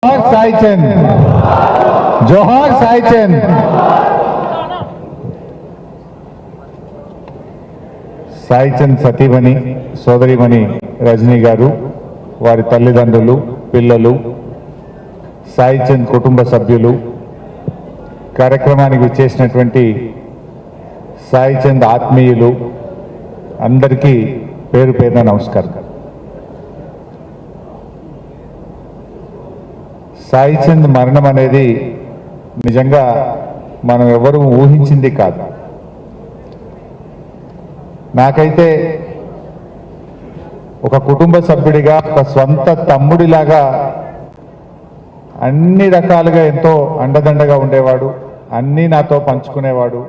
जोहार साई चंद, जोहार साई चंद। సాయి చంద్ సతీమణి సోదరిమణి రజనీ గారు, వారి తల్లిదండ్రులు, పిల్లలు, సాయి చంద్ కుటుంబ సభ్యులు, కార్యక్రమానికి విచ్చేసినటువంటి సాయి చంద్ ఆత్మీయులు అందరికీ పేరు పేరున నమస్కారం. సాయి చంద్ మరణం అనేది నిజంగా మనం ఎవరూ ఊహించింది కాదు. నాకైతే ఒక కుటుంబ సభ్యుడిగా, ఒక స్వంత తమ్ముడిలాగా అన్ని రకాలుగా ఎంతో అండదండగా ఉండేవాడు, అన్నీ నాతో పంచుకునేవాడు.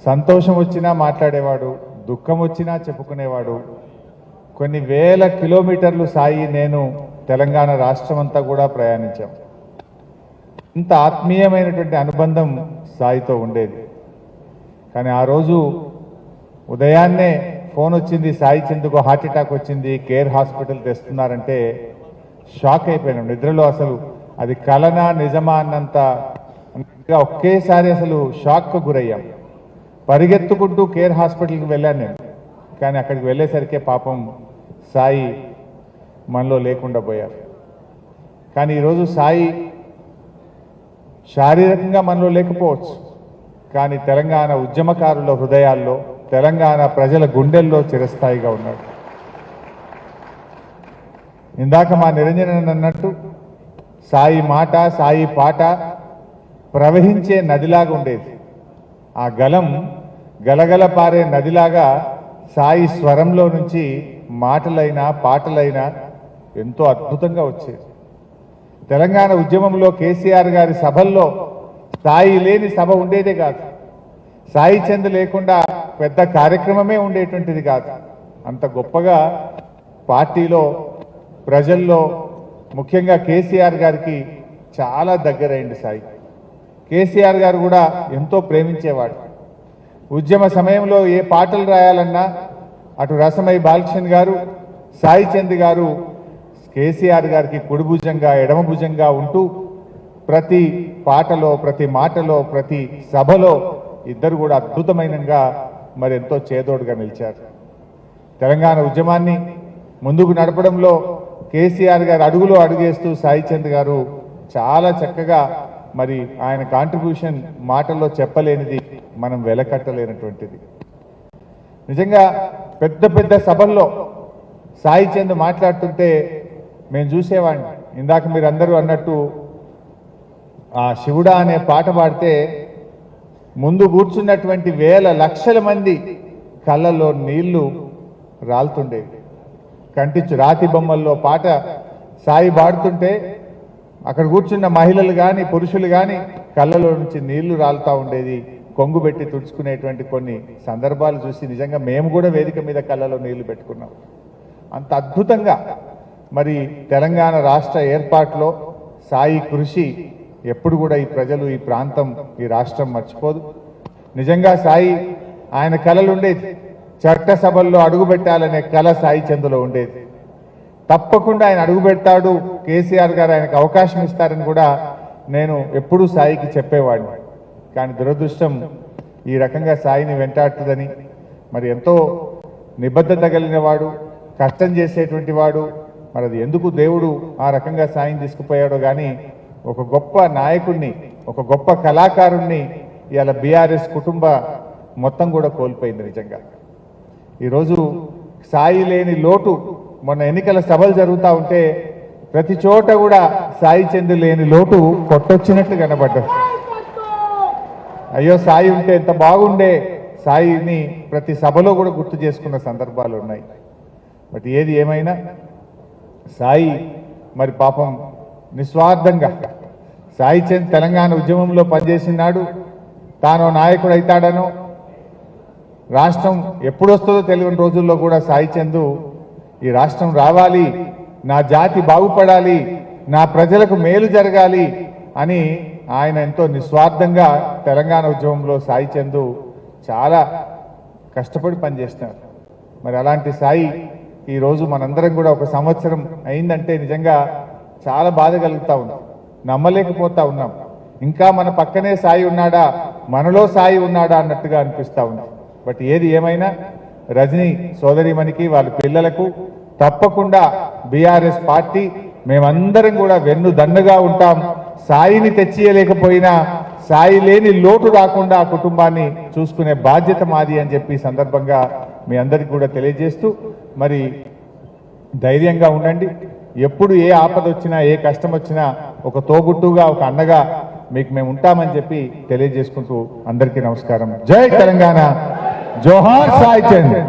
సంతోషం వచ్చినా మాట్లాడేవాడు, దుఃఖం వచ్చినా చెప్పుకునేవాడు. కొన్ని వేల కిలోమీటర్లు సాయి నేను తెలంగాణ రాష్ట్రం అంతా కూడా ప్రయాణించాం. ఇంత ఆత్మీయమైనటువంటి అనుబంధం సాయితో ఉండేది. కానీ ఆ రోజు ఉదయాన్నే ఫోన్ వచ్చింది, సాయి చంద్కు హార్ట్ అటాక్ వచ్చింది, కేర్ హాస్పిటల్ తెస్తున్నారంటే షాక్ అయిపోయినాం. నిద్రలో అసలు అది కలనా నిజమా అన్నంత ఒకేసారి అసలు షాక్కు గురయ్యాం. పరిగెత్తుకుంటూ కేర్ హాస్పిటల్కి వెళ్ళాను నేను. కానీ అక్కడికి వెళ్ళేసరికే పాపం సాయి మనలో లేకుండా పోయారు. కానీ ఈరోజు సాయి శారీరకంగా మనలో లేకపోవచ్చు, కానీ తెలంగాణ ఉద్యమకారుల హృదయాల్లో, తెలంగాణ ప్రజల గుండెల్లో చిరస్థాయిగా ఉన్నాడు. ఇందాక మా నిరంజన్ అన్నట్టు సాయి మాట, సాయి పాట ప్రవహించే నదిలాగా ఉండేది. ఆ గలం గలగల పారే నదిలాగా సాయి స్వరంలో నుంచి మాటలైనా పాటలైనా ఎంతో అద్భుతంగా వచ్చేది. తెలంగాణ ఉద్యమంలో కేసీఆర్ గారి సభల్లో సాయి లేని సభ ఉండేదే కాదు. సాయి చంద్ లేకుండా పెద్ద కార్యక్రమమే ఉండేటువంటిది కాదు. అంత గొప్పగా పార్టీలో, ప్రజల్లో, ముఖ్యంగా కేసీఆర్ గారికి చాలా దగ్గరైంది సాయి. కేసీఆర్ గారు కూడా ఎంతో ప్రేమించేవాడు. ఉద్యమ సమయంలో ఏ పాటలు రాయాలన్నా అటు రసమై బాలకృష్ణ గారు, సాయి చంద్ గారు కేసీఆర్ గారికి కుడి భుజంగా, ఎడమ భుజంగా ఉంటూ ప్రతి పాటలో, ప్రతి మాటలో, ప్రతి సభలో ఇద్దరు కూడా అద్భుతమైనగా మరి ఎంతో చేదోడుగా నిలిచారు. తెలంగాణ ఉద్యమాన్ని ముందుకు నడపడంలో కేసీఆర్ గారు అడుగులో అడుగేస్తూ సాయి చంద్ గారు చాలా చక్కగా మరి ఆయన కాంట్రిబ్యూషన్ మాటల్లో చెప్పలేనిది, మనం వెలకట్టలేనటువంటిది. నిజంగా పెద్ద పెద్ద సభల్లో సాయి చంద్ మాట్లాడుతుంటే మేము చూసేవాడిని. ఇందాక మీరు అందరూ అన్నట్టు ఆ శివుడా అనే పాట పాడితే ముందు కూర్చున్నటువంటి వేల లక్షల మంది కళ్ళల్లో నీళ్లు రాలుతుండేవి. కంటించు రాతి బొమ్మల్లో పాట సాయి పాడుతుంటే అక్కడ కూర్చున్న మహిళలు కానీ పురుషులు కానీ కళ్ళలో నుంచి నీళ్లు రాలుతూ ఉండేది. కొంగు పెట్టి తుడుచుకునేటువంటి కొన్ని సందర్భాలు చూసి నిజంగా మేము కూడా వేదిక మీద కళ్ళలో నీళ్లు పెట్టుకున్నాం. అంత అద్భుతంగా మరి తెలంగాణ రాష్ట్ర ఏర్పాటులో సాయి కృషి ఎప్పుడు కూడా ఈ ప్రజలు, ఈ ప్రాంతం, ఈ రాష్ట్రం మర్చిపోదు. నిజంగా సాయి ఆయన కళలు ఉండేది. చట్టసభల్లో అడుగు పెట్టాలనే కళ సాయి చంద్లో ఉండేది. తప్పకుండా ఆయన అడుగు పెడతాడు, కేసీఆర్ గారు ఆయనకు అవకాశం ఇస్తారని కూడా నేను ఎప్పుడూ సాయికి చెప్పేవాడిని. కానీ దురదృష్టం ఈ రకంగా సాయిని వెంటాడుతుందని, మరి ఎంతో నిబద్ధత కలిగిన వాడు, కష్టం చేసేటువంటి వాడు, మరి అది ఎందుకు దేవుడు ఆ రకంగా సాయిని తీసుకుపోయాడో కానీ ఒక గొప్ప నాయకుడిని, ఒక గొప్ప కళాకారుణ్ణి ఇవాళ బీఆర్ఎస్ కుటుంబ మొత్తం కూడా కోల్పోయింది. నిజంగా ఈరోజు సాయి లేని లోటు, మొన్న ఎన్నికల సభలు జరుగుతూ ఉంటే ప్రతి చోట కూడా సాయి చంద్ లేని లోటు కొట్టొచ్చినట్లు కనబడ్డారు. అయ్యో సాయి ఉంటే ఎంత బాగుండే, సాయిని ప్రతి సభలో కూడా గుర్తు చేసుకున్న సందర్భాలు ఉన్నాయి. బట్ ఏది ఏమైనా సాయి మరి పాపం నిస్వార్థంగా సాయి చంద్ తెలంగాణ ఉద్యమంలో పనిచేసినాడు. తాను నాయకుడు అవుతాడనో, రాష్ట్రం ఎప్పుడు వస్తుందో తెలియని రోజుల్లో కూడా సాయి చంద్ ఈ రాష్ట్రం రావాలి, నా జాతి బాగుపడాలి, నా ప్రజలకు మేలు జరగాలి అని ఆయన ఎంతో నిస్వార్థంగా తెలంగాణ ఉద్యమంలో సాయి చంద్ చాలా కష్టపడి పనిచేస్తున్నారు. మరి అలాంటి సాయి ఈరోజు మనందరం కూడా ఒక సంవత్సరం అయిందంటే నిజంగా చాలా బాధ కలుగుతా ఉంది. నమ్మలేకపోతా ఉన్నాం. ఇంకా మన పక్కనే సాయి ఉన్నాడా, మనలో సాయి ఉన్నాడా అన్నట్టుగా అనిపిస్తా ఉంది. బట్ ఏది ఏమైనా రజనీ సోదరిమణికి వాళ్ళ పిల్లలకు తప్పకుండా బీఆర్ఎస్ పార్టీ మేమందరం కూడా వెన్ను దన్నుగా ఉంటాం. సాయిని తెచ్చియలేకపోయినా సాయి లేని లోటు రాకుండా ఆ కుటుంబాన్ని చూసుకునే బాధ్యత మాది అని చెప్పి సందర్భంగా మీ అందరికీ కూడా తెలియజేస్తూ, మరి ధైర్యంగా ఉండండి. ఎప్పుడు ఏ ఆపద వచ్చినా ఏ కష్టం వచ్చినా ఒక తోబుట్టుగా ఒక అన్నగా మీకు మేము ఉంటామని చెప్పి తెలియజేసుకుంటూ అందరికీ నమస్కారం. జై తెలంగాణ, జోహార్ సాయి చంద్.